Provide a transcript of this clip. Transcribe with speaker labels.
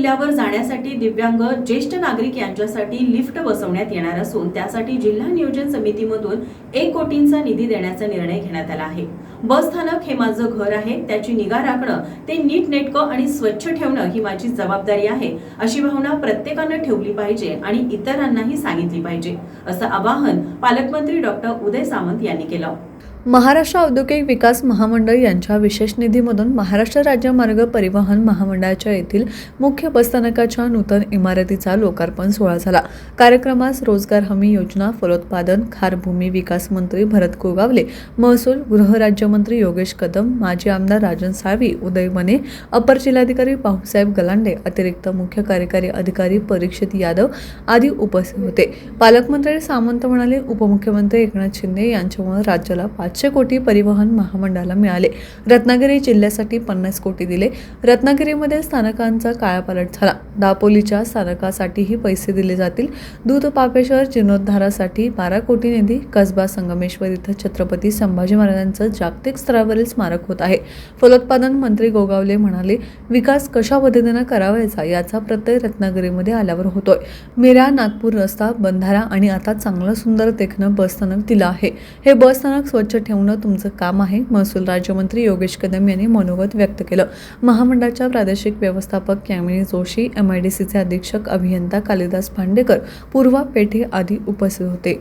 Speaker 1: किल्ल्यावर जाण्यासाठी दिव्यांग ज्येष्ठ नागरिक यांच्यासाठी लिफ्ट बसवण्यात येणार असून त्यासाठी जिल्हा नियोजन समितीमधून 1 कोटींचा निधी देण्याचा निर्णय घेण्यात आला आहे। बस स्थानक हे माझं घर आहे, त्याची निगा राखणं, ते नीटनेटकं आणि स्वच्छ ठेवणं ही माझी जबाबदारी आहे, अशी भावना प्रत्येकानं ठेवली पाहिजे आणि इतरांनाही सांगितली पाहिजे, असं आवाहन पालकमंत्री डॉक्टर उदय सामंत यांनी केलं।
Speaker 2: महाराष्ट्र औद्योगिक विकास महामंडळ यांच्या विशेष निधीमधून महाराष्ट्र राज्य मार्ग परिवहन महामंडळाच्या येथील मुख्य बसस्थानकाच्या नूतन इमारतीचा लोकार्पण सोहळा झाला। कार्यक्रमास रोजगार हमी योजना, फलोत्पादन, खार भूमी विकास मंत्री भरत गोगावले, महसूल गृहराज्यमंत्री योगेश कदम, माजी आमदार राजन साळवी, उदय मने, अपर जिल्हाधिकारी भाऊसाहेब गलांडे, अतिरिक्त मुख्य कार्यकारी अधिकारी परीक्षित यादव आदी उपस्थित होते। पालकमंत्री सामंत म्हणाले, उपमुख्यमंत्री एकनाथ शिंदे यांच्यामुळे राज्याला 500 कोटी परिवहन महामंडळाला मिळाले। रत्नागिरी जिल्ह्यासाठी 50 कोटी दिले। रत्नागिरीमध्ये स्थानकांचा कायापालट झाला। दापोलीच्या स्थानकासाठीही पैसे दिले जातील। दूधपापेश्वर जीर्णोद्धारासाठी 12 कोटी निधी। कसबा संगमेश्वर इथं छत्रपती संभाजी महाराजांचं जागतिक स्तरावरील स्मारक होत आहे। फलोत्पादन मंत्री गोगावले म्हणाले, विकास कशा पद्धतीने करावायचा याचा प्रत्यय रत्नागिरीमध्ये आल्यावर होतोय। मिरा नागपूर रस्ता, बंधारा आणि आता चांगलं सुंदर देखणं बसस्थानक दिलं आहे। हे बसस्थानक स्वच्छ ठेवणं तुमचं काम आहे। महसूल राज्यमंत्री योगेश कदम यांनी मनोगत व्यक्त केलं। महामंडळाच्या प्रादेशिक व्यवस्थापक यामिनी जोशी, MIDCचे अधीक्षक अभियंता कालिदास भांडेकर, पूर्वा पेठे आदी उपस्थित होते।